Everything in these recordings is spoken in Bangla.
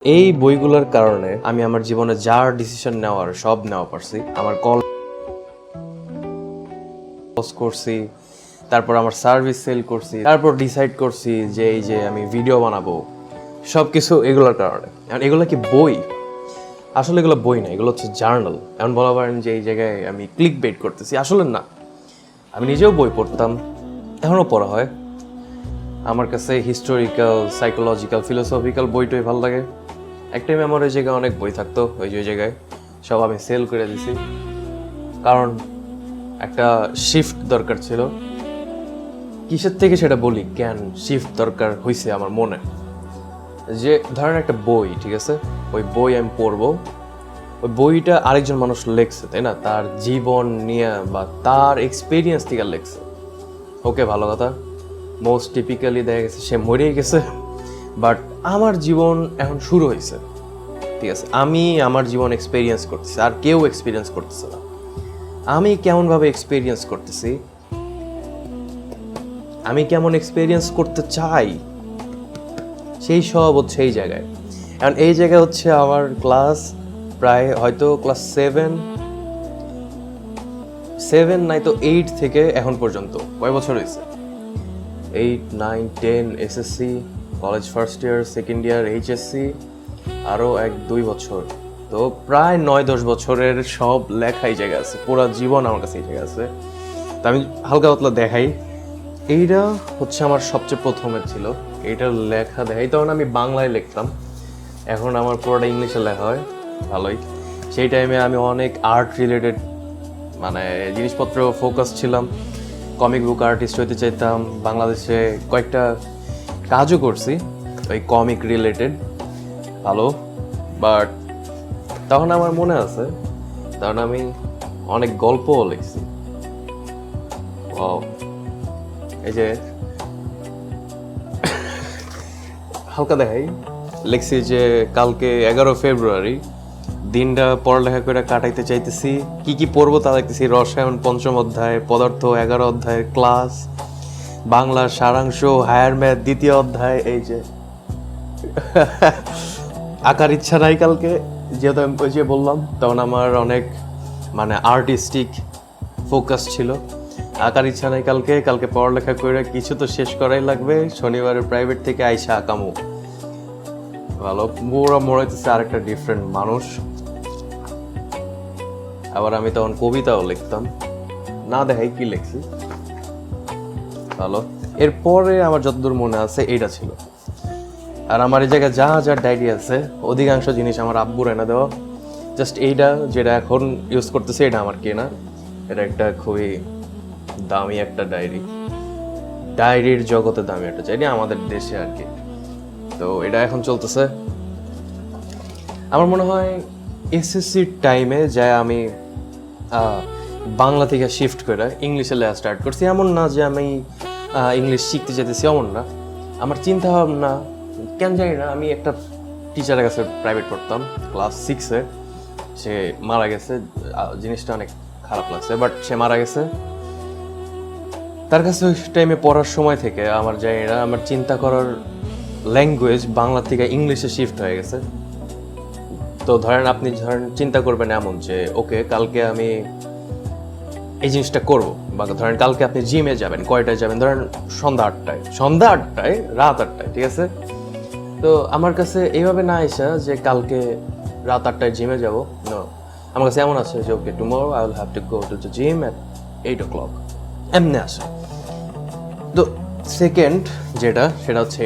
এই বইগুলোর কারণে আমি আমার জীবনে যার ডিসিশন নেওয়ার সব নেওয়া পারছি। আমার করছি, তারপর আমার সার্ভিস সেল করছি, তারপর ডিসাইড করছি যে এই যে আমি ভিডিও বানাবো, সব কিছু এগুলোর কারণে। আর এগুলো কি বই? আসলে এগুলো বই না, এগুলো হচ্ছে জার্নাল। এমন বলা পারেন যে এই জায়গায় আমি ক্লিক বেট করতেছি, আসলে না। আমি নিজেও বই পড়তাম, এখনও পড়া হয়। আমার কাছে হিস্টোরিক্যাল, সাইকোলজিক্যাল, ফিলোসফিক্যাল বইটাই ভালো লাগে। এক টাইমে আমার ওই জায়গায় অনেক বই থাকতো, ওই জায়গায় সব আমি সেল করে দিছি, কারণ একটা শিফট দরকার ছিল। কিসের থেকে সেটা বলি, কেন শিফট দরকার হয়েছে আমার মনে। যে ধরেন একটা বই, ঠিক আছে, ওই বই আমি পড়বো, ওই বইটা আরেকজন মানুষ লেখছে, তাই না? তার জীবন নিয়ে বা তার এক্সপিরিয়েন্স থেকে লেখছে। ওকে, ভালো কথা। মোস্ট টিপিক্যালি দেখা গেছে সে মরেই গেছে, বাট আমার জীবন এখন শুরু হয়েছে, ঠিক আছে? আমি আমার জীবন এক্সপিরিয়েন্স করতেছি, আর কেউ এক্সপিরিয়েন্স করতেছে না। আমি কেমনভাবে এক্সপিরিয়েন্স করতেছি, আমি কেমন এক্সপিরিয়েন্স করতে চাই, সেই সব হচ্ছে এই জায়গায়। এখন এই জায়গায় হচ্ছে আমার ক্লাস, প্রায় হয়তো ক্লাস সেভেন নাই তো 8 থেকে এখন পর্যন্ত কয় বছর হয়েছে? 8, 9, 10 SSC, college first year, second year HSC, আরও 1-2 বছর, তো প্রায় 9-10 বছরের সব লেখা এই জায়গায় আছে। পুরো জীবন আমার কাছে এই জায়গায় আছে। তো আমি হালকা পাতলা দেখাই। এইটা হচ্ছে আমার সবচেয়ে প্রথমের ছিল, এইটার লেখা দেখাই। তখন আমি বাংলায় লিখতাম, এখন আমার পুরোটা ইংলিশে লেখা হয়। ভালোই। সেই টাইমে আমি অনেক আর্ট রিলেটেড মানে জিনিসপত্র ফোকাস ছিলাম। কমিক বুক আর্টিস্ট হইতে চাইতাম। বাংলাদেশে কয়েকটা কাজও করছি ওই কমিক রিলেটেড, ভালো। বাট তখন আমার মনে আছে, তখন আমি অনেক গল্পও লিখছি। এই যে হালকা দেখাই, লিখছি যে কালকে 11 ফেব্রুয়ারি দিনটা পড়ালেখা করে কাটাইতে চাইতেছি। কি কি পড়বো তা দেখতেছি: রসায়ন 5ম অধ্যায়, পদার্থ 11 অধ্যায়ের ক্লাস, বাংলা সারাংশ, হায়ার ম্যাথ 2য় অধ্যায়। এই যে আঁকার ইচ্ছা নাই কালকে, যেহেতু আমি ওই যে বললাম, তখন আমার অনেক মানে আর্টিস্টিক ফোকাস ছিল। আঁকার ইচ্ছা নাই কালকে, কালকে পড়ালেখা করে কিছু তো শেষ করাই লাগবে। শনিবারে প্রাইভেট থেকে আইসা আঁকামো। ভালো, পুরো মরাইতেছে আরেকটা ডিফারেন্ট মানুষ। আবার আমি তখন কবিতাও লিখতাম, না দেখাই কি লিখছি। ভালো। এরপরে আমার যতদূর মনে আছে এইটা ছিল। আর আমার এই জায়গায় যা যা ডায়েরি আছে, অধিকাংশ জিনিস আমার আব্বুর এনে দেওয়া। জাস্ট এইটা যেটা এখন ইউজ করতেছে, এটা আমার কেনা। এটা একটা খুবই দামি একটা ডায়েরি, ডায়েরির জগতে দামি একটা ডায়েরি আমাদের দেশে আর কি। তো এটা এখন চলতেছে। আমার মনে হয় এসএসসির টাইমে যায় আমি বাংলা থেকে শিফট করে ইংলিশে লেখা স্টার্ট করছি। এমন না যে আমি ইংলিশ শিখতে যেতেছি, এমন না। আমার চিন্তা ভাবনা কেন জানি না, আমি একটা টিচারের কাছে প্রাইভেট পড়তাম ক্লাস 6-এ। সে মারা গেছে, জিনিসটা অনেক খারাপ লাগছে, বাট সে মারা গেছে। তার কাছে ওই টাইমে পড়ার সময় থেকে আমার জানি না, আমার চিন্তা করার ল্যাঙ্গুয়েজ বাংলা থেকে ইংলিশে শিফট হয়ে গেছে। তো ধরেন আপনি চিন্তা করবেন এমন যে ওকে কালকে আমি এই জিনিসটা করবো, বা ধরেন কালকে আপনি জিমে যাবেন, কয়টায় যাবেন? ধরেন সন্ধ্যা 8টায়, রাত 8টায়, ঠিক আছে? তো আমার কাছে এইভাবে না আসা যে কালকে রাত 8টায় জিমে যাবো, নো। আমার কাছে এমন আছে যে okay tomorrow I will have to go to the gym at 8 o'clock, এমনি আসে। তো সেকেন্ড যেটা, সেটা হচ্ছে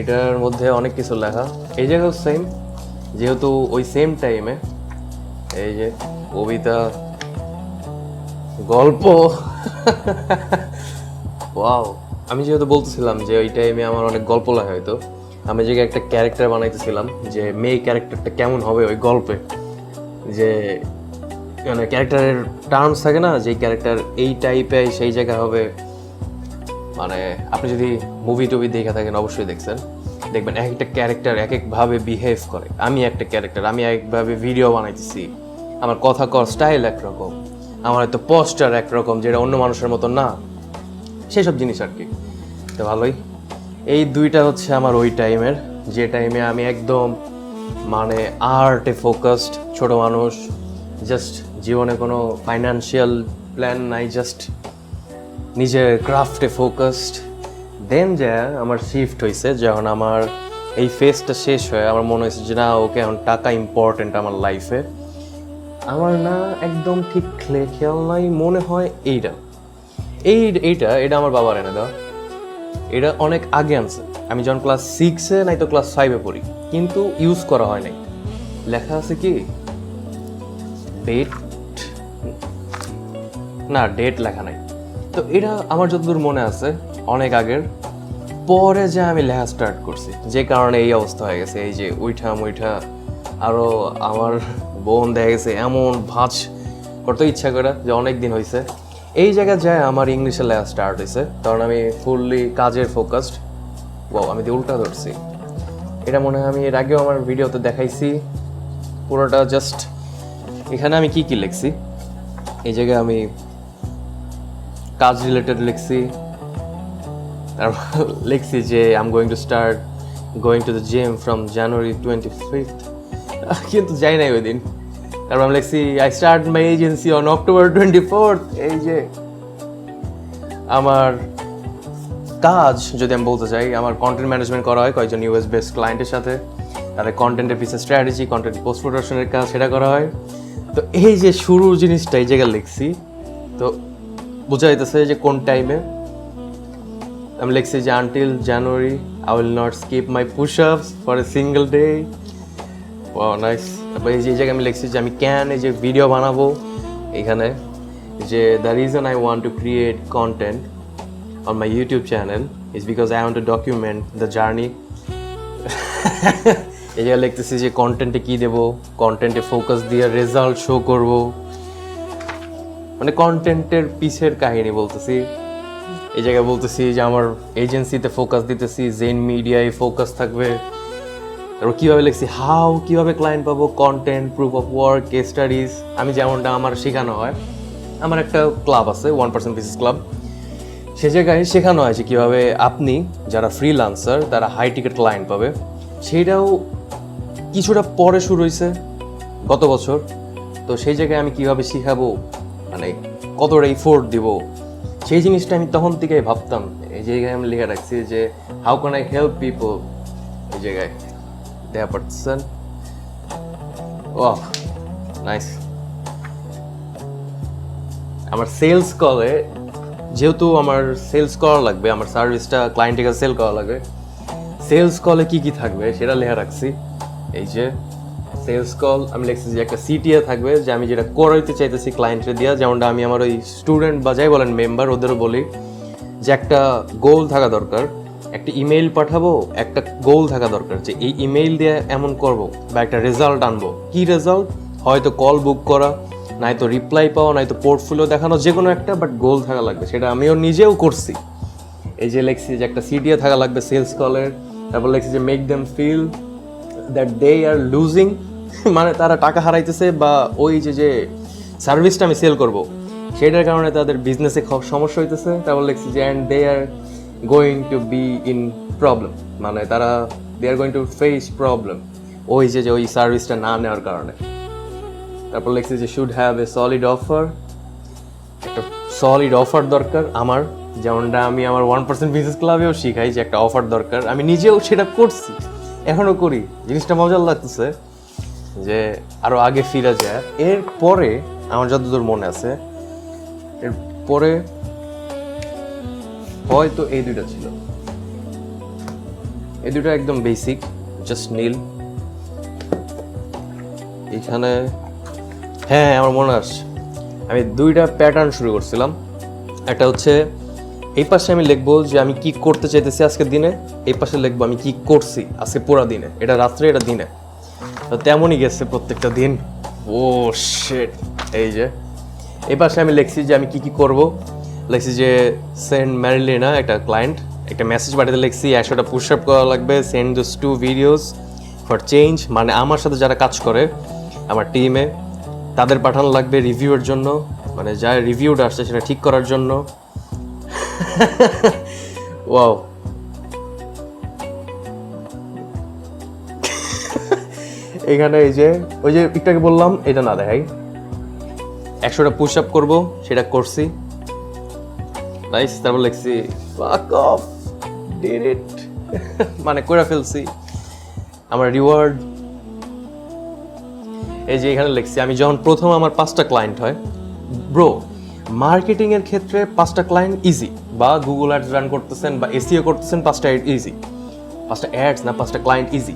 এটার মধ্যে অনেক কিছু লেখা। এই জায়গাও সেম, যেহেতু ওই সেম টাইমে এই যে কবিতা, গল্প ওয়াও। আমি যেহেতু বলতেছিলাম যে ওই টাইমে আমার অনেক গল্প লেখা হইতো, আমি যে একটা ক্যারেক্টার বানাইতেছিলাম যে মেয়ে ক্যারেক্টারটা কেমন হবে ওই গল্পে, যে মানে ক্যারেক্টারের টার্মস থাকে না, যে ক্যারেক্টার এই টাইপের সেই জায়গা হবে। মানে আপনি যদি মুভি টুভি দেখে থাকেন, অবশ্যই দেখবেন এক একটা ক্যারেক্টার এক একভাবে বিহেভ করে। আমি একটা ক্যারেক্টার, আমি একভাবে ভিডিও বানাইতেছি, আমার কথা কর স্টাইল একরকম, আমার হয়তো পোস্টার একরকম যেটা অন্য মানুষের মতো না, সেই সব জিনিস আর কি। তো ভালোই। এই দুইটা হচ্ছে আমার ওই টাইমের যে টাইমে আমি একদম মানে আর্টে ফোকাসড ছোট মানুষ, জাস্ট জীবনে কোনো ফাইন্যান্সিয়াল প্ল্যান নাই, জাস্ট নিজের ক্রাফটে ফোকাসড। দেন যে আমার শিফট হয়েছে, যখন আমার এই ফেজটা শেষ হয়ে আমার মনে হয়েছে যে না, ওকে এখন টাকা ইম্পর্টেন্ট আমার লাইফে। আমার না একদম ঠিক খেয়াল নাই, মনে হয় এইটা আমার বাবার এনে দেওয়া। এটা অনেক আগে আনছে, আমি যখন ক্লাস 6-এ নাই তো ক্লাস 5-এ পড়ি, কিন্তু ইউজ করা হয় নাই। লেখা আছে কি ডেট, না ডেট লেখা নাই। তো এটা আমার যতদূর মনে আছে অনেক আগের। পরে যে আমি লেখা স্টার্ট করছি, যে কারণে এই অবস্থা হয়ে গেছে। এই যে উইঠা আরও আমার বোন দেখা গেছে এমন ভাঁজ করতে ইচ্ছা করে যে অনেক দিন হয়েছে। এই জায়গায় যায় আমার ইংলিশে লেখা স্টার্ট হয়েছে, কারণ আমি ফুললি কাজের ফোকাসড। আমি উল্টা ধরছি, এটা মনে হয় আমি এর আগেও আমার ভিডিওতে দেখাইছি পুরোটা। জাস্ট এখানে আমি কি লিখছি, এই জায়গায় আমি কাজ রিলেটেড লিখছি। তারপর লিখছি যে I am going to the gym from January 25th, কিন্তু যাই নাই ওই দিন। তারপর আমি লিখছি I start my agency on October 24th। এই যে আমার কাজ যদি আমি বলতে চাই, আমার কন্টেন্ট ম্যানেজমেন্ট করা হয় কয়েকজন ইউএস বেসড ক্লায়েন্টের সাথে। তাদের কন্টেন্টের পিছিয়ে স্ট্র্যাটেজি, কন্টেন্ট পোস্ট প্রোডাকশনের কাজ, সেটা করা হয়। তো এই যে শুরুর জিনিসটা এই জায়গায় লিখছি, তো বোঝা যাইতেছে যে কোন টাইমে আমি লিখছি যে until January I will not skip my push আপস for a single day. Wow nice. তারপর এই জায়গায় আমি লিখছি যে আমি এই যে ভিডিও বানাবো, এখানে যে the reason I want to create content on my YouTube channel is because I want to document the journey. এই জায়গায় লিখতেছি যে কন্টেন্টে কি দেবো, কন্টেন্টে ফোকাস দিয়ে রেজাল্ট শো করব, মানে কন্টেন্টের পিছের কাহিনী বলতেছি। এই জায়গায় বলতেছি যে আমার এজেন্সিতে ফোকাস দিতেছি, জেন মিডিয়ায় ফোকাস থাকবে। তারপর কীভাবে লিখছি কীভাবে ক্লায়েন্ট পাবো, content, proof of work, case studies. আমি যেমনটা আমার শেখানো হয়, আমার একটা ক্লাব আছে 1% বিজনেস ক্লাব, সে জায়গায় শেখানো হয় যে কীভাবে আপনি যারা ফ্রিল্যান্সার তারা হাই টিকেট ক্লায়েন্ট পাবে। সেটাও কিছুটা পরে শুরু হয়েছে গত বছর। তো সেই জায়গায় আমি কীভাবে শিখাবো, মানে কতটা এফোর্ট দিব, সেই জিনিসটা আমি তখন থেকেই ভাবতাম। এই জায়গায় আমি লিখে রাখছি যে how can I help people. এই জায়গায় দেখা পারতেছেন। ওহ নাইস। আমার সেলস কলে, যেহেতু আমার সেলস করা লাগবে, আমার সার্ভিসটা ক্লায়েন্টের কাছে সেল করা লাগবে, সেলস কলে কি থাকবে সেটা লেখা রাখছি। এই যে সেলস কল আমি লিখছি যে একটা সিটিএ থাকবে, যে আমি যেটা করাইতে চাইতেছি ক্লায়েন্টের দিয়া, যেমনটা আমি আমার ওই স্টুডেন্ট বা যাই বলেন মেম্বার ওদেরও বলি যে একটা গোল থাকা দরকার। একটা ইমেইল পাঠাবো, একটা গোল থাকা দরকার যে এই ইমেইল দিয়ে এমন করব বা একটা রেজাল্ট আনবো। কি রেজাল্ট? হয়তো কল বুক করা, নাই তো রিপ্লাই পাওয়া, নাই তো পোর্টফোলিও দেখানো, যে কোনো একটা, বাট গোল থাকা লাগবে। সেটা আমিও নিজেও করছি। এই যে লিখছি যে একটা সিটিএ থাকা লাগবে সেলস কলের। তারপর লিখছি যে make them feel that they are losing, মানে তারা টাকা হারাইতেছে, বা ওই যে সার্ভিসটা আমি সেল করব সেটার কারণে তাদের বিজনেসে সমস্যা হইতেছে। তারপর লিখছি যে and they are going to be in problem, মানে তারা they are going to face problem ওই যে ওই সার্ভিসটা না নেওয়ার কারণে। তারপর লিখছি যে should have a solid offer, একটা সলিড অফার দরকার আমার, যেমনটা আমি আমার 1% বিজনেস ক্লাবেও শিখাই যে একটা অফার দরকার। আমি নিজেও সেটা করছি, এখনও করি। জিনিসটা মজার লাগতেছে যে আরও আগে ফিরে যায়। এরপরে আমার যতদূর মনে আছে, এরপরে হয়তো এই দুইটা ছিল, এই দুটো একদম বেসিক, জাস্ট নীল। এখানে হ্যাঁ আমার মনে আসছে, আমি দুইটা প্যাটার্ন শুরু করছিলাম। একটা হচ্ছে এই পাশে আমি লিখবো যে আমি কি করতে চাইতেছি আজকের দিনে, এই পাশে লিখবো আমি কি করছি আজকে পুরো দিনে, এটা রাত্রে এটা দিনে। তো তেমনই গেছে প্রত্যেকটা দিন। ও শিট। এই যে এই পাশে আমি লিখছি যে আমি কি করব, লিখছি যে সেন্ড ম্যারিলিনা, একটা ক্লায়েন্ট, একটা মেসেজ পাঠাতে লিখছি 100টা পুশ আপ করা লাগবে, send those 2 videos for change, মানে আমার সাথে যারা কাজ করে আমার টিমে তাদের পাঠানো লাগবে রিভিউয়ের জন্য, মানে যা রিভিউটা আসছে সেটা ঠিক করার জন্য। ওয়াও। এখানে এই যে ওই যে একটু আগে বললাম এটা না দেখাই, 100টা পুশ আপ করবো, সেটা করছি। নাইস। তারপর লিখছি fuck off, did it মানে করে ফেলছি, আমার রিওয়ার্ড। এই যে এখানে লিখছি আমি যখন প্রথম আমার 5টা ক্লায়েন্ট হয়, ব্রো মার্কেটিং এর ক্ষেত্রে 5টা ক্লায়েন্ট ইজি, বা গুগল অ্যাডস রান করতেছেন বা এসইও করতেছেন, 5টা ইজি, 5টা অ্যাডস না 5টা ক্লায়েন্ট ইজি।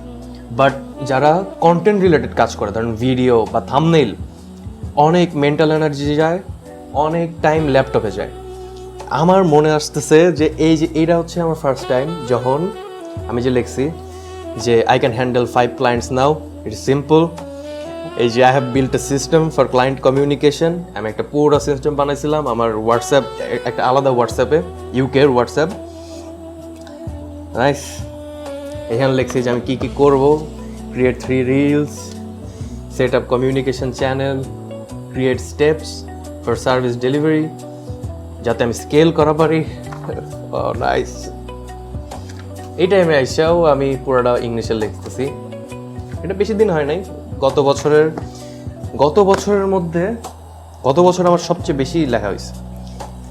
বাট যারা কন্টেন্ট রিলেটেড কাজ করে, ধরেন ভিডিও বা থাম্বনেইল, অনেক মেন্টাল এনার্জি যায়, অনেক টাইম ল্যাপটপে যায়। আমার মনে আসতেছে যে এই যে এইটা হচ্ছে আমার ফার্স্ট টাইম যখন আমি যে লিখছি যে I can handle 5 clients now, it's simple. এই যে I have built a system for client communication, আমি একটা পুরো সিস্টেম বানাইছিলাম আমার হোয়াটসঅ্যাপ, একটা আলাদা হোয়াটসঅ্যাপে, ইউকের হোয়াটসঅ্যাপ। নাইস। এখানে লিখছি যে আমি কী কী করবো, create 3 reels, set up communication channel, create steps for service delivery, যাতে আমি স্কেল করা পারি। নাইস। এই টাইমে আইসাও আমি পুরোটা ইংলিশে লিখতেছি। এটা বেশি দিন হয় নাই, গত বছরের মধ্যে গত বছর আমার সবচেয়ে বেশি লেখা হয়েছে।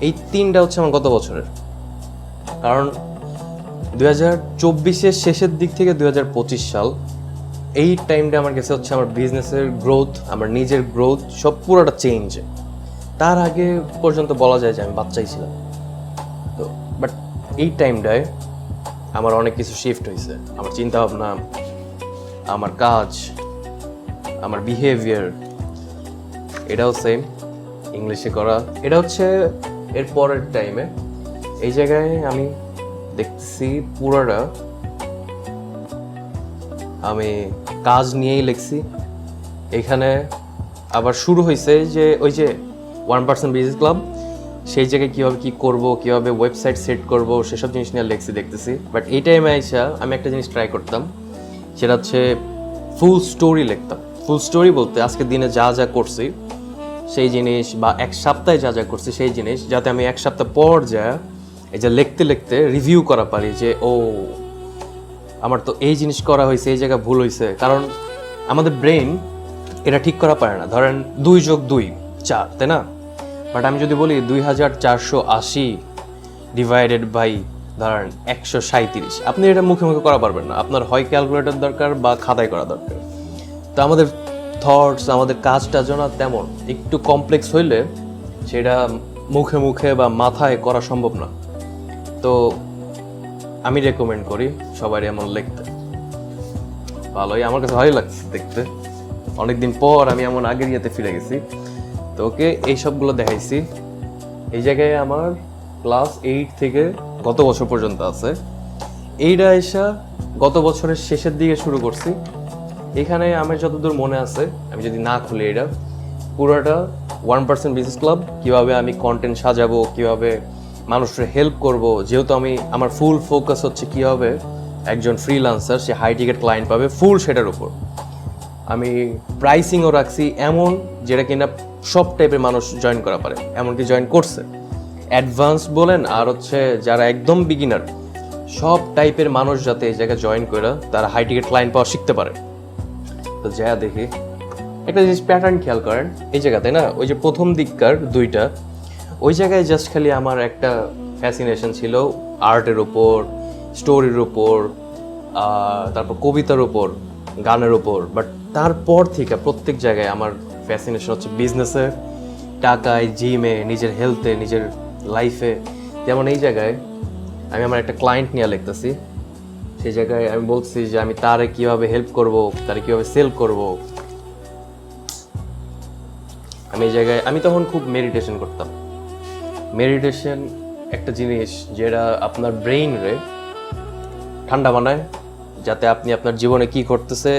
এই 3টা হচ্ছে আমার গত বছরের, কারণ 2024-এর শেষের দিক থেকে 2025 সাল, এই টাইমটা আমার কাছে হচ্ছে আমার বিজনেসের গ্রোথ, আমার নিজের গ্রোথ সব পুরোটা চেঞ্জ। তার আগে পর্যন্ত বলা যায় যে আমি বাচ্চাই ছিলাম। তো বাট এই টাইমটায় আমার অনেক কিছু শিফট হয়েছে, আমার চিন্তাভাবনা, আমার কাজ, আমার বিহেভিয়ার, এটাও সেম ইংলিশে করা। এটা হচ্ছে এর পরের টাইমে। এই জায়গায় আমি দেখছি পুরোটা আমি কাজ নিয়েই লিখছি। এখানে আবার শুরু হয়েছে যে ওই যে 1% বিজনেস ক্লাব, সেই জায়গায় কীভাবে কী করবো, কীভাবে ওয়েবসাইট সেট করবো, সেসব জিনিস নিয়ে লিখছি দেখতেছি। বাট এই টাইমে আইসা আমি একটা জিনিস ট্রাই করতাম, সেটা হচ্ছে ফুল স্টোরি লিখতাম। ফুল স্টোরি বলতে আজকে দিনে যা যা করছি সেই জিনিস, বা এক সপ্তাহে যা যা করছি সেই জিনিস, যাতে আমি এক সপ্তাহ পর যা এই যে লিখতে লিখতে রিভিউ করা পারি যে ও আমার তো এই জিনিস করা হয়েছে, এই জায়গায় ভুল হয়েছে। কারণ আমাদের ব্রেন এটা ঠিক করা পারে না। ধরেন 2 + 2 4, তাই না? বাট আমি যদি বলি 2480 ডিভাইডেড বাই ধরেন 137, আপনি এটা মুখে মুখে করা পারবেন না, আপনার হয় ক্যালকুলেটর দরকার বা খাতায় করা দরকার। তো আমাদের থটস, আমাদের কাজটা যেন তেমন একটু কমপ্লেক্স হইলে সেটা মুখে মুখে বা মাথায় করা সম্ভব না। তো আমি রেকমেন্ড করি সবাই এমন লিখতে। ভালোই, আমার কাছে ভালোই লাগছে দেখতে। অনেকদিন পর আমি এমন আগের ইয়েতে ফিরে গেছি। তো ওকে এই সবগুলো দেখাইছি। এই জায়গায় আমার ক্লাস 8 থেকে গত বছর পর্যন্ত আছে। এইটা এসা গত বছরের শেষের দিকে শুরু করছি। এখানে আমার যতদূর মনে আছে, আমি যদি না খুলি এটা পুরোটা 1% বিজনেস ক্লাব, কীভাবে আমি কন্টেন্ট সাজাবো, কীভাবে মানুষের হেল্প করব। যেহেতু আমার ফুল ফোকাস হচ্ছে কীভাবে একজন ফ্রিল্যান্সার সে হাই টিকেট ক্লায়েন্ট পাবে, ফুল সেটার উপর। আমি প্রাইসিংও রাখছি এমন যেটা কিনা সব টাইপের মানুষ জয়েন করা পারে, এমনকি জয়েন করছে। অ্যাডভান্স বলেন আর হচ্ছে যারা একদম বিগিনার, সব টাইপের মানুষ যাতে এই জায়গায় জয়েন করে তারা হাই টিকেট ক্লায়েন্ট পাওয়া শিখতে পারে। তো যা দেখি একটা জিনিস প্যাটার্ন খেয়াল করেন এই জায়গাতে না, ওই যে প্রথম দিককার 2টা, ওই জায়গায় জাস্ট খালি আমার একটা ফ্যাসিনেশন ছিল আর্টের উপর, স্টোরির উপর, তারপর কবিতার উপর, গানের উপর। বাট তারপর থেকে প্রত্যেক জায়গায় আমার ফ্যাসিনেশন হচ্ছে বিজনেসে, টাকায়, জিমে, নিজের হেলথে, নিজের লাইফে। যেমন এই জায়গায় আমি আমার একটা ক্লায়েন্ট নিয়ে লিখতেছি, সেই জায়গায় আমি বলছি যে আমি তারে কীভাবে হেল্প করব, তারে কীভাবে সেল করব। আমি এই জায়গায় আমি তখন খুব মেডিটেশন করতাম। মেডিটেশন একটা জিনিস যেটা আপনার ব্রেইনরে ঠান্ডা বানায়, যাতে আপনি আপনার জীবনে কি করতেছে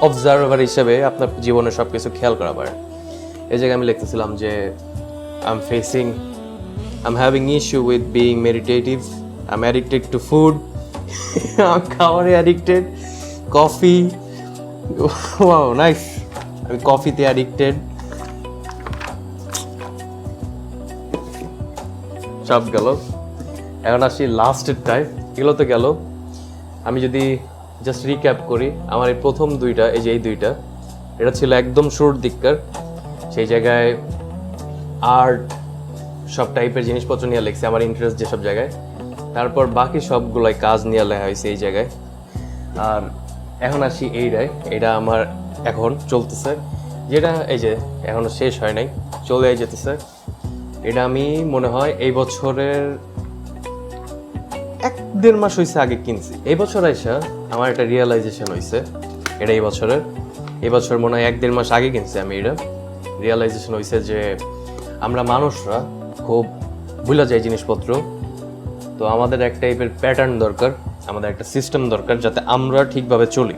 অবজারভার হিসেবে আপনার জীবনে সব কিছু খেয়াল করা পারেন। এই জায়গায় আমি লিখতেছিলাম যে I'm having issue with being meditative, I'm addicted to food, I'm খাবারে addicted, coffee, wow nice, আমি কফিতে addicted, সব গেল। এখন আসি লাস্টের টাইম, এগুলো তো গেল। আমি যদি জাস্ট রিক্যাপ করি, আমার এই প্রথম দুইটা, এই যে এই দুইটা, এটা ছিল একদম শুরুর দিককার। সেই জায়গায় আর্ট সব টাইপের জিনিসপত্র নিয়ে লেখছি, আমার ইন্টারেস্ট যেসব জায়গায়। তারপর বাকি সবগুলাই কাজ নিয়ে লেখা হয়েছে এই জায়গায়। আর এখন আসি এইটাই, এটা আমার এখন চলতেছে, যেটা এই যে এখনো শেষ হয় নাই, চলে যেতেছে। এটা আমি মনে হয় এই বছরের 1-1.5 মাস হয়েছে আগে কিনছি। এই বছর আইসা আমার একটা রিয়েলাইজেশন হয়েছে, এটা এই বছর মনে হয় 1-1.5 মাস আগে কিনছি আমি। এটা রিয়েলাইজেশন হয়েছে যে আমরা মানুষরা খুব ভুলে যাই জিনিসপত্র। তো আমাদের এক টাইপের প্যাটার্ন দরকার, আমাদের একটা সিস্টেম দরকার যাতে আমরা ঠিকভাবে চলি।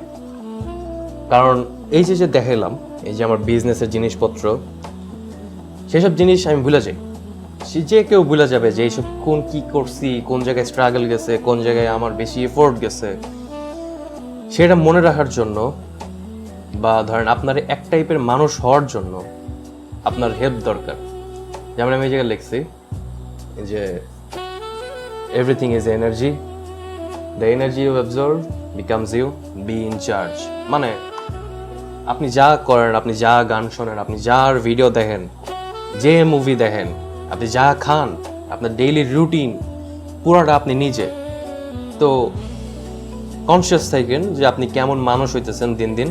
কারণ এই যে দেখাইলাম, এই যে আমার বিজনেসের জিনিসপত্র, সেসব জিনিস আমি ভুলে যাই। যে কেউ ভুলে যাবে যে এইসব কোন কি করছি, কোন জায়গায় স্ট্রাগল গেছে, কোন জায়গায় আমার বেশি এফোর্ট গেছে, সেটা মনে রাখার জন্য বা ধরেন আপনার এক টাইপের মানুষ হওয়ার জন্য আপনার হেল্প দরকার। যেমন আমি এই জায়গায় লিখছি যে everything is energy, the energy you absorb becomes you, be in charge. মানে আপনি যা করেন, আপনি যা গান শোনেন, আপনি যার ভিডিও দেখেন, যে মুভি দেখেন, আপনি যা খান, আপনার ডেইলি রুটিন পুরোটা আপনি নিজে। তো কনসিয়াস থাকেন যে আপনি কেমন মানুষ হইতেছেন দিন দিন।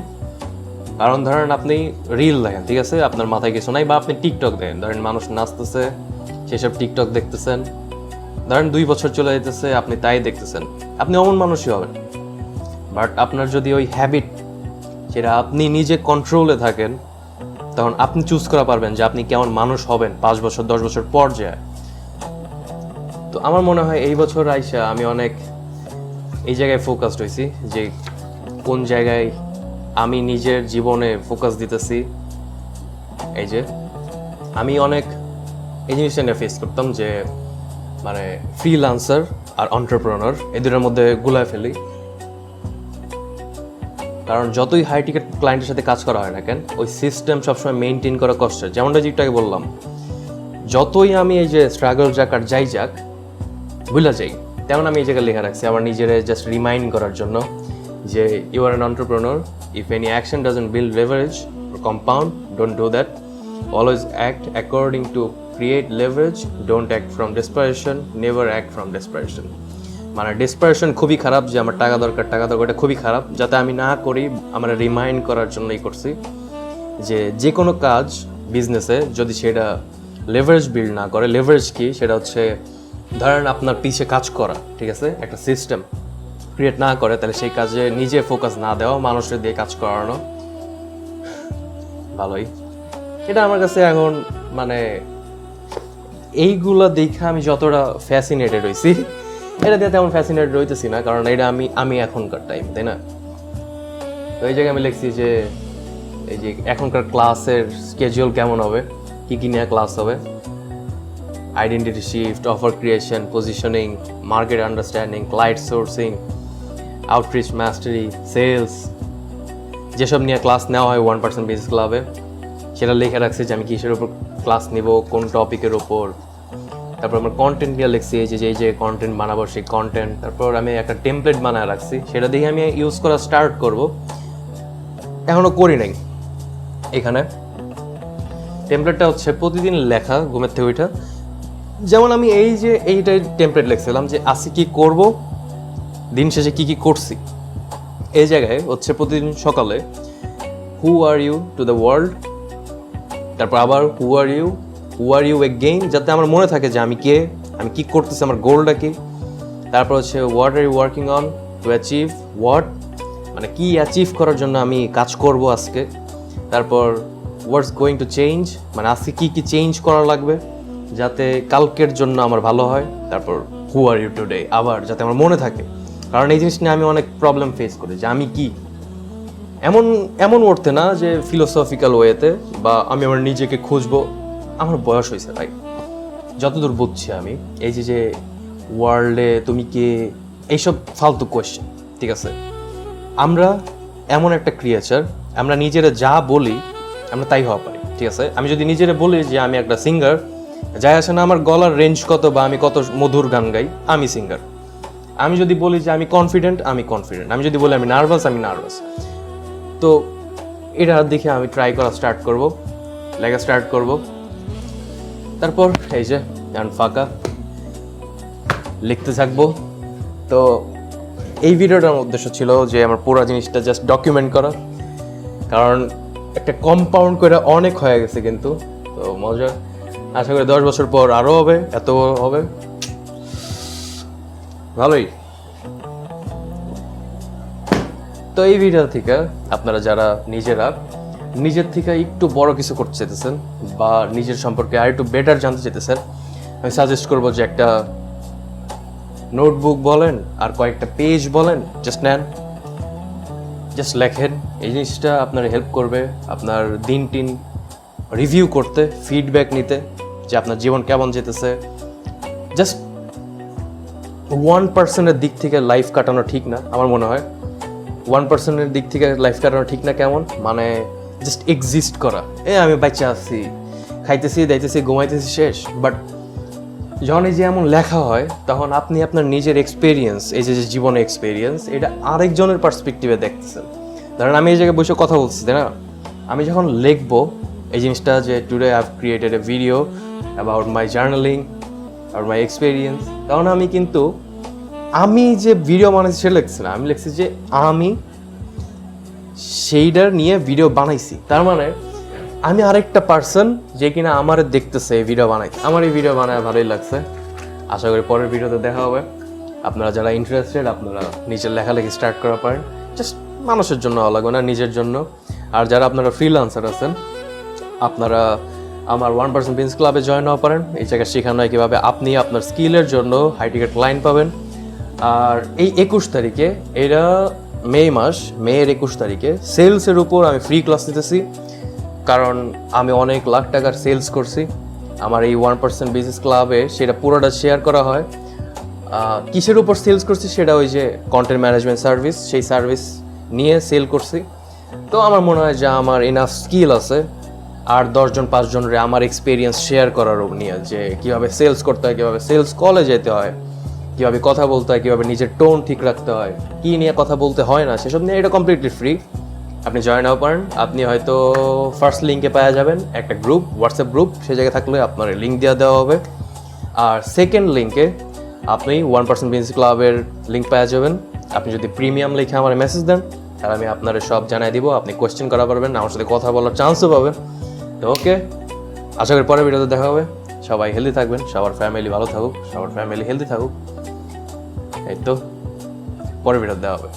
কারণ ধরেন আপনি রিল দেখেন, ঠিক আছে, আপনার মাথায় কিছু নাই, বা আপনি টিকটক দেখেন, ধরেন মানুষ নাচতেছে, সেসব টিকটক দেখতেছেন, ধরেন 2 বছর চলে যেতেছে, আপনি তাই দেখতেছেন, আপনি অমন মানুষই হবেন। বাট আপনার যদি ওই হ্যাবিট, সেটা আপনি নিজে কন্ট্রোলে থাকেন, তখন আপনি চুজ করা পারবেন যে আপনি কেমন মানুষ হবেন 5 বছর 10 বছর পর যায়। তো আমার মনে হয় এই বছর আইসা আমি অনেক এই জায়গায় ফোকাসড হয়েছি যে কোন জায়গায় আমি নিজের জীবনে ফোকাস দিতেছি। এই যে আমি অনেক এই জিনিসটা নিয়ে ফেস করতাম যে মানে ফ্রিল্যান্সার আর এন্টারপ্রেনার এই দুটোর মধ্যে গুলায় ফেলি। কারণ যতই হাই টিকেট ক্লায়েন্টের সাথে কাজ করা হয় না কেন, ওই সিস্টেম সবসময় মেনটেন করা কষ্টের। যেমনটা যেটাকে বললাম, যতই আমি এই যে স্ট্রাগল যাক আর যাই যাক ভুলে যাই, তেমন আমি এই জায়গায় লেখা রাখছি আমার নিজের জাস্ট রিমাইন্ড করার জন্য যে you are an entrepreneur, if any action doesn't build leverage or compound, don't do that. Always act according to create leverage, don't act from desperation, never act from desperation. মানে ডেসপারেশন খুবই খারাপ, যে আমার টাকা দরকার, এটা খুবই খারাপ, যাতে আমি না করি আমার রিমাইন্ড করার জন্যই করছি যে যে কোনো কাজ বিজনেসে যদি সেটা লেভারেজ বিল্ড না করে, লেভারেজ কি, সেটা হচ্ছে ধরেন আপনার পিছে কাজ করা, ঠিক আছে, একটা সিস্টেম ক্রিয়েট না করে, তাহলে সেই কাজে নিজে ফোকাস না দেওয়া, মানুষের দিয়ে কাজ করানো ভালোই। এটা আমার কাছে এখন মানে এইগুলা দেখে আমি যতটা ফ্যাসিনেটেড হয়েছি, এটা দিয়ে তেমন ফ্যাসিনেটেড হইতেছি না, কারণ এটা আমি এখনকার টাইম, তাই না? তো এই জায়গায় আমি লিখছি যে এই যে এখনকার ক্লাসের স্কেডিউল কেমন হবে, কী কী নিয়ে ক্লাস হবে, identity shift, offer creation, positioning, market understanding, client sourcing, outreach mastery, sales, যেসব নিয়ে ক্লাস নেওয়া হয় 1% বিজনেস ক্লাবে, সেটা লিখে রাখছি যে আমি কিসের উপর ক্লাস নিব, কোন টপিকের ওপর। তারপর আমার কন্টেন্ট নিয়ে লিখছি এই যে কন্টেন্ট বানাবো সেই কন্টেন্ট। তারপর আমি একটা টেমপ্লেট বানায় রাখছি, সেটা দিয়ে আমি ইউজ করা স্টার্ট করব। এখনও করি নাই। এখানে টেমপ্লেটটা হচ্ছে প্রতিদিন লেখা ঘুমের থেকে ওইটা, যেমন আমি এই যে এইটাই টেমপ্লেট লিখছিলাম যে আজকে কী করব, দিন শেষে কী কী করছি। এই জায়গায় হচ্ছে প্রতিদিন সকালে who are you to the world, তারপর আবার হু আর ইউ এগেইন, যাতে আমার মনে থাকে যে আমি কে, আমি কি করতেছি, আমার গোলটা কি। তারপর হচ্ছে what are you working on to achieve what, মানে কি অ্যাচিভ করার জন্য আমি কাজ করব আজকে। তারপর হোয়াটস গোয়িং টু চেঞ্জ, মানে আজকে কি কি চেঞ্জ করা লাগবে যাতে কালকের জন্য আমার ভালো হয়। তারপর হু আর ইউ টুডে, আবার যাতে আমার মনে থাকে, কারণ এই জিনিস নিয়ে আমি অনেক প্রবলেম ফেস করি যে আমি কি, এমন অর্থে না যে ফিলোসফিক্যাল ওয়েতে বা আমি আমার নিজেকে খুঁজবো। আমার বয়স হয়েছে ভাই, যতদূর বুঝছি আমি, এই যে ওয়ার্ল্ডে তুমি কে, এইসব ফালতু কোয়েশ্চেন, ঠিক আছে। আমরা এমন একটা ক্রিয়েচার, আমরা নিজেরা যা বলি আমরা তাই হওয়া পারি, ঠিক আছে। আমি যদি নিজেরা বলি যে আমি একটা সিঙ্গার, যাই আসে না আমার গলার রেঞ্জ কত বা আমি কত মধুর গান গাই, আমি সিঙ্গার। আমি যদি বলি যে আমি কনফিডেন্ট, আমি কনফিডেন্ট। আমি যদি বলি আমি নার্ভাস, আমি নার্ভাস। তো এটা দেখে আমি ট্রাই করা স্টার্ট করব, লেখা স্টার্ট করব। তারপর এই যে ফাঁকা লিখতে থাকবো। তো এই ভিডিওটার উদ্দেশ্য ছিল যে আমার পুরো জিনিসটা জাস্ট ডকুমেন্ট করা, কারণ একটা কম্পাউন্ড করে অনেক হয়ে গেছে কিন্তু। তো মজা, আশা করি 10 বছর পর আরও হবে, এত হবে, ভালোই। তো এই ভিডিও থেকে আপনারা যারা নিজের থেকে একটু বড় কিছু করতে চাইতেছেন বা নিজের সম্পর্কে আর একটু বেটার জানতে চাইতেছেন, আমি সাজেস্ট করবো যে একটা নোটবুক বলেন আর কয়েকটা পেজ বলেন, জাস্ট নেন, জাস্ট লেখেন। এই জিনিসটা আপনার হেল্প করবে আপনার দিন রিভিউ করতে, ফিডব্যাক নিতে, যে আপনার জীবন কেমন যেতেছে। জাস্ট 1%-এর দিক থেকে লাইফ কাটানো ঠিক না, আমার মনে হয় 1%-এর দিক থেকে লাইফ কাটানো ঠিক না। কেমন মানে জাস্ট এক্সিস্ট করা, আমি বাচ্চা আছি, খাইতেছি, দাইতেছি, ঘুমাইতেছি, শেষ। বাট যখন এই যে এমন লেখা হয়, তখন আপনি আপনার নিজের এক্সপিরিয়েন্স, এই যে জীবনের এক্সপিরিয়েন্স, এটা আরেকজনের পার্সপেক্টিভে দেখতেছেন। ধরেন আমি এই জায়গায় বসে কথা বলছি, তাই না? আমি যখন লিখবো এই জিনিসটা যে today I have created a video about my journaling আর মাই এক্সপিরিয়েন্স, তখন আমি যে ভিডিও বানাইছি সেটা লিখছি না, আমি লিখছি যে আমি সেইটার নিয়ে ভিডিও বানাইছি। তার মানে আমি আরেকটা পার্সন যে কিনা আমার দেখতেছে এই ভিডিও বানাইতে। আমার এই ভিডিও বানায় ভালোই লাগছে। আশা করি পরের ভিডিওতে দেখা হবে। আপনারা যারা ইন্টারেস্টেড, আপনারা নিজের লেখালেখি স্টার্ট করা পারেন, জাস্ট মানুষের জন্য ভালো লাগবে না, নিজের জন্য। আর যারা আপনারা ফ্রিল্যান্সার আছেন, আপনারা আমার 1% বিজনেস ক্লাবে জয়েন হওয়া পারেন। এই জায়গায় শেখানো হয় কীভাবে আপনি আপনার স্কিলের জন্য হাই টিকেট ক্লায়েন্ট পাবেন। আর এই 21 তারিখে, এটা মেয়ের 21 তারিখে সেলসের উপর আমি ফ্রি ক্লাস নিতেছি, কারণ আমি অনেক লাখ টাকার সেলস করছি আমার এই 1% বিজনেস ক্লাবে। সেটা পুরোটা শেয়ার করা হয়। কিসের উপর সেলস করছি সেটা ওই যে কন্টেন্ট ম্যানেজমেন্ট সার্ভিস, সেই সার্ভিস নিয়ে সেল করছি। তো আমার মনে হয় যে আমার এনাফ স্কিল আছে আর 10-5 জনের আমার এক্সপিরিয়েন্স শেয়ার করার নিয়ে, যে কীভাবে সেলস করতে হয়, কীভাবে সেলস কলে যেতে হয়, কীভাবে কথা বলতে হয়, কীভাবে নিজের টোন ঠিক রাখতে হয়, কী নিয়ে কথা বলতে হয় না, সেসব নিয়ে। এটা কমপ্লিটলি ফ্রি, আপনি জয়েন হওয়া পারেন। আপনি হয়তো ফার্স্ট লিঙ্কে পাওয়া যাবেন একটা গ্রুপ, হোয়াটসঅ্যাপ গ্রুপ, সেই জায়গায় থাকলে আপনার লিঙ্ক দেওয়া হবে। আর সেকেন্ড লিঙ্কে আপনি 1% বিজনেস ক্লাবের লিঙ্ক পাওয়া যাবেন। আপনি যদি প্রিমিয়াম লিখে আমার মেসেজ দেন, তাহলে আমি আপনার সব জানাই দিব। আপনি কোয়েশ্চেন করা পারবেন, আমার সাথে কথা বলার চান্সও পাবেন। তো ওকে, আশা করি পরের ভিডিওতে দেখা হবে। সবাই হেলদি থাকবেন, সবার ফ্যামিলি ভালো থাকুক, সবার ফ্যামিলি হেলদি থাকুক। এই তো, পরের ভিডিওতে দেখা হবে।